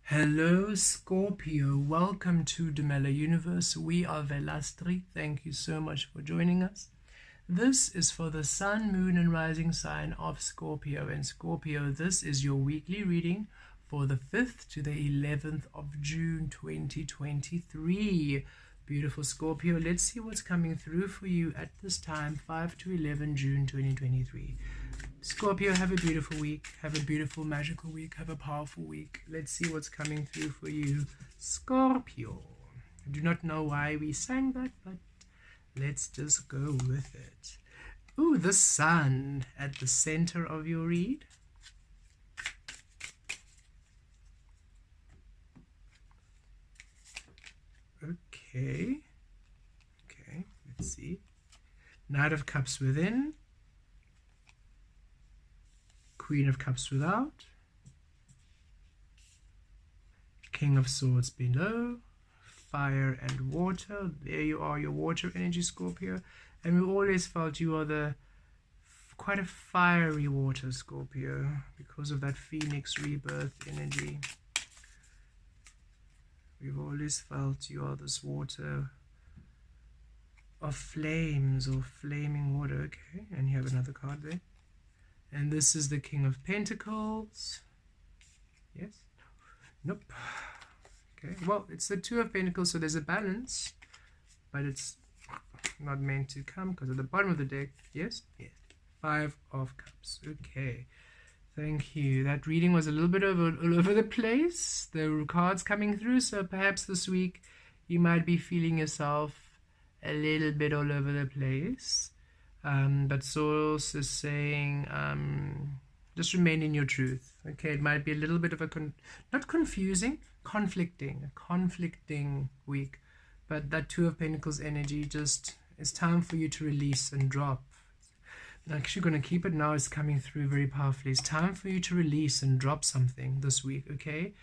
Hello Scorpio, welcome to Demella Universe. We are Velastri. Thank you so much for joining us. This is for the Sun, Moon and Rising sign of Scorpio. And Scorpio, this is your weekly reading for the 5th to the 11th of June 2023. Beautiful Scorpio, let's see what's coming through for you at this time, 5 to 11 June 2023. Scorpio, have a beautiful week, have a beautiful magical week, have a powerful week. Let's see what's coming through for you, Scorpio. I do not know why we sang that, but let's just go with it. Ooh, the Sun at the center of your read. Okay, let's see. Knight of Cups within, Queen of Cups without, King of Swords below, fire and water. There you are, your water energy, Scorpio. And we always felt you are quite a fiery water, Scorpio, because of that Phoenix rebirth energy. We've always felt you are this water of flames or flaming water. Okay, and you have another card there. And this is the King of Pentacles. Yes? Nope. Okay, well, it's the Two of Pentacles, so there's a balance, but it's not meant to come because at the bottom of the deck, yes? Yes. Five of Cups. Okay. Thank you. That reading was a little bit all over the place. There were cards coming through, so perhaps this week you might be feeling yourself a little bit all over the place. But Source is saying just remain in your truth. Okay, it might be a little bit of a not confusing, a conflicting week, but that Two of Pentacles energy, just it's time for you to release and drop. I'm actually going to keep it now. It's coming through very powerfully. It's time for you to release and drop something this week, okay?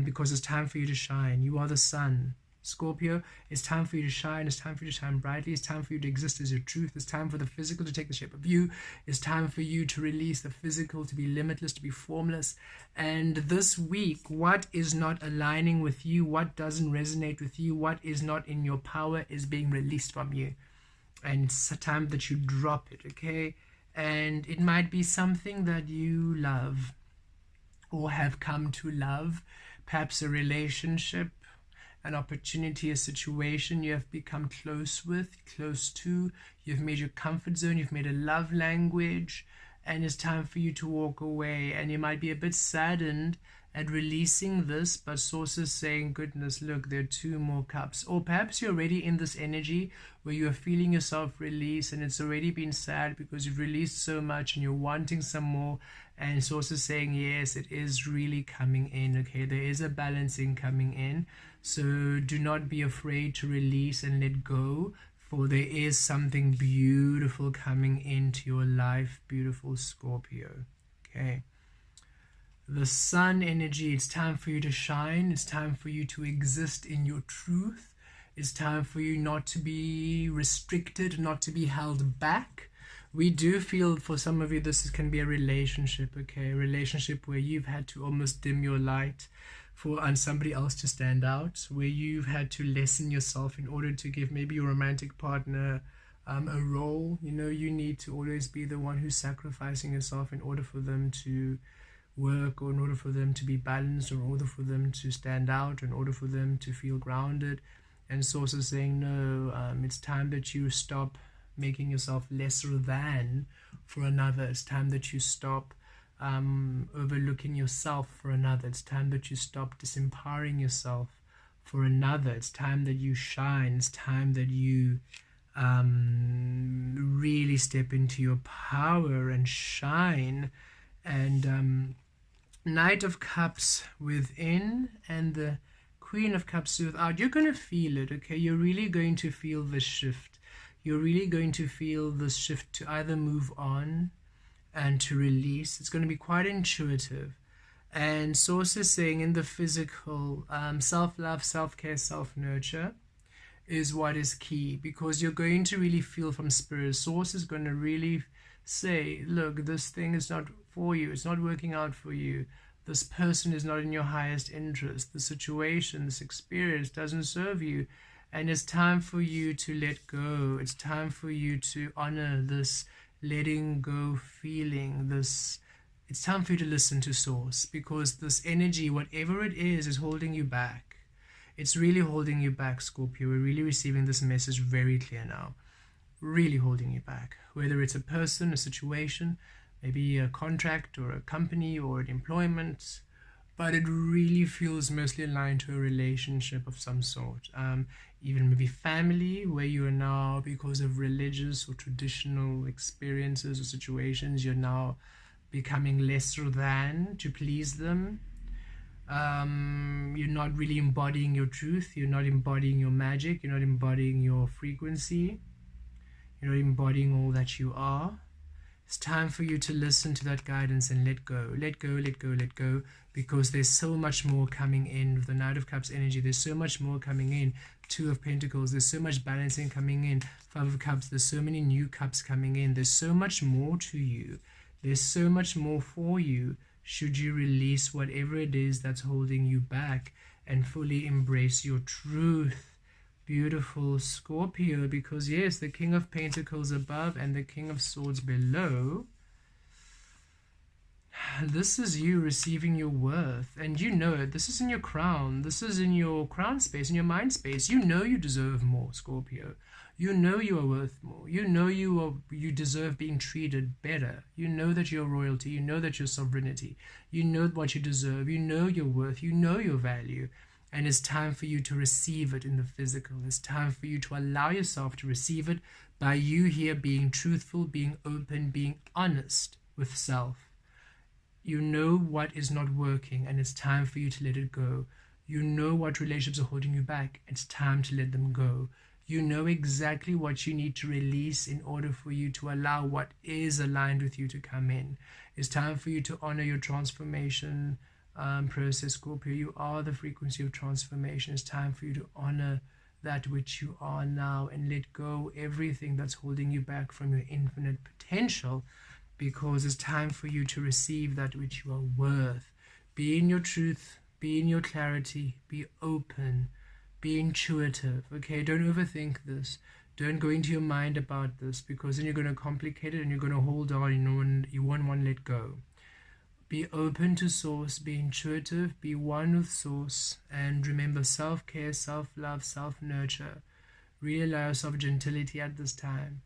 Because it's time for you to shine. You are the sun, Scorpio. It's time for you to shine. It's time for you to shine brightly. It's time for you to exist as your truth. It's time for the physical to take the shape of you. It's time for you to release the physical, to be limitless, to be formless. And this week, what is not aligning with you, what doesn't resonate with you, what is not in your power is being released from you. And it's a time that you drop it, okay? And it might be something that you love or have come to love, perhaps a relationship, an opportunity, a situation you have become close to, you've made your comfort zone, you've made a love language, and it's time for you to walk away. And you might be a bit saddened at releasing this, but Source is saying, goodness, look, there are two more cups. Or perhaps you're already in this energy where you are feeling yourself release, and it's already been sad because you've released so much and you're wanting some more. And Source is saying, yes, it is really coming in, okay? There is a balancing coming in. So do not be afraid to release and let go, for there is something beautiful coming into your life, beautiful Scorpio, okay? The sun energy, it's time for you to shine. It's time for you to exist in your truth. It's time for you not to be restricted, not to be held back. We do feel for some of you this can be a relationship, okay? A relationship where you've had to almost dim your light for somebody else to stand out, where you've had to lessen yourself in order to give maybe your romantic partner a role. You know, you need to always be the one who's sacrificing yourself in order for them to work, or in order for them to be balanced, or in order for them to stand out, or in order for them to feel grounded. And Source is saying, no, it's time that you stop making yourself lesser than for another. It's time that you stop overlooking yourself for another. It's time that you stop disempowering yourself for another. It's time that you shine. It's time that you really step into your power and shine. And Knight of Cups within and the Queen of Cups without, you're going to feel it, okay? You're really going to feel the shift. You're really going to feel this shift to either move on and to release. It's going to be quite intuitive. And Source is saying in the physical, self-love, self-care, self-nurture is what is key, because you're going to really feel from spirit. Source is going to really say, look, this thing is not for you, it's not working out for you, This person is not in your highest interest. The situation, this experience doesn't serve you. And it's time for you to let go. It's time for you to honor this letting go feeling. It's time for you to listen to Source, because this energy, whatever it is holding you back. It's really holding you back, Scorpio. We're really receiving this message very clear now. Really holding you back. Whether it's a person, a situation, maybe a contract or a company or an employment, but it really feels mostly aligned to a relationship of some sort. Even maybe family, where you are now, because of religious or traditional experiences or situations, you're now becoming lesser than to please them. You're not really embodying your truth. You're not embodying your magic. You're not embodying your frequency. You're not embodying all that you are. It's time for you to listen to that guidance and let go. Let go, let go, let go, because there's so much more coming in with the Knight of Cups energy. There's so much more coming in. Two of Pentacles. There's so much balancing coming in. Five of Cups. There's so many new cups coming in. There's so much more to you. There's so much more for you, should you release whatever it is that's holding you back and fully embrace your truth. Beautiful Scorpio, because yes, the King of Pentacles above and the King of Swords below, this is you receiving your worth, and you know it. This is in your crown. This is in your crown space, in your mind space. You know you deserve more, Scorpio. You know you are worth more. You know you deserve being treated better. You know that you're royalty. You know that you're sovereignty. You know what you deserve. You know your worth. You know your value. And it's time for you to receive it in the physical. It's time for you to allow yourself to receive it by you here being truthful, being open, being honest with self. You know what is not working, and it's time for you to let it go. You know what relationships are holding you back. It's time to let them go. You know exactly what you need to release in order for you to allow what is aligned with you to come in. It's time for you to honor your transformation process, Scorpio. You are the frequency of transformation. It's time for you to honor that which you are now and let go everything that's holding you back from your infinite potential, because it's time for you to receive that which you are worth. Be in your truth, be in your clarity, be open, be intuitive. Okay, don't overthink this. Don't go into your mind about this, because then you're going to complicate it and you're going to hold on, and you won't want to let go. Be open to Source, be intuitive, be one with Source, and remember self-care, self-love, self-nurture. Really allow yourself gentility at this time.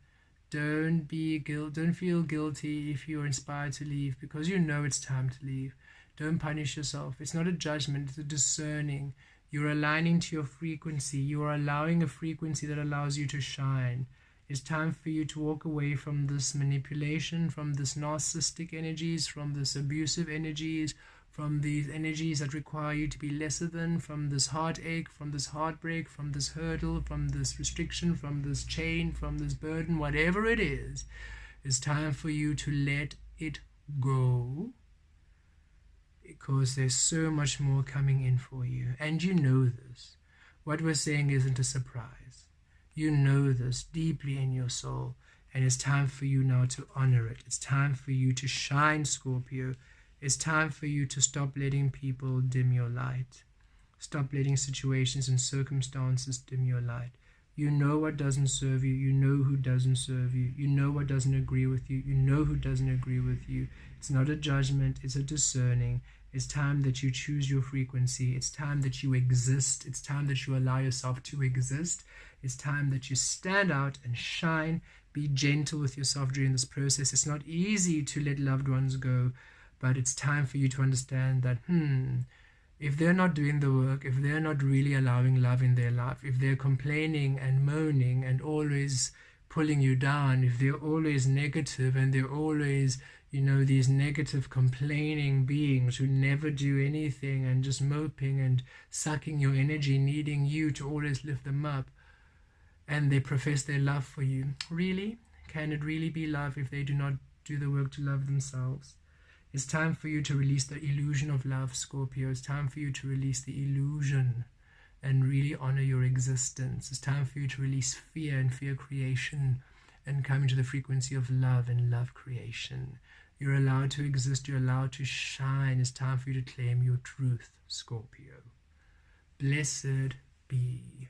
Don't feel guilty if you're inspired to leave, because you know it's time to leave. Don't punish yourself. It's not a judgment, it's a discerning. You're aligning to your frequency. You are allowing a frequency that allows you to shine. It's time for you to walk away from this manipulation, from this narcissistic energies, from this abusive energies, from these energies that require you to be lesser than, from this heartache, from this heartbreak, from this hurdle, from this restriction, from this chain, from this burden, whatever it is. It's time for you to let it go, because there's so much more coming in for you. And you know this. What we're saying isn't a surprise. You know this deeply in your soul, and it's time for you now to honor it. It's time for you to shine, Scorpio. It's time for you to stop letting people dim your light. Stop letting situations and circumstances dim your light. You know what doesn't serve you. You know who doesn't serve you. You know what doesn't agree with you. You know who doesn't agree with you. It's not a judgment. It's a discerning. It's time that you choose your frequency. It's time that you exist. It's time that you allow yourself to exist. It's time that you stand out and shine. Be gentle with yourself during this process. It's not easy to let loved ones go, but it's time for you to understand that, if they're not doing the work, if they're not really allowing love in their life, if they're complaining and moaning and always pulling you down, if they're always negative and they're always, these negative complaining beings who never do anything and just moping and sucking your energy, needing you to always lift them up, and they profess their love for you. Really? Can it really be love if they do not do the work to love themselves? It's time for you to release the illusion of love, Scorpio. It's time for you to release the illusion and really honor your existence. It's time for you to release fear and fear creation and come into the frequency of love and love creation. You're allowed to exist. You're allowed to shine. It's time for you to claim your truth, Scorpio. Blessed be.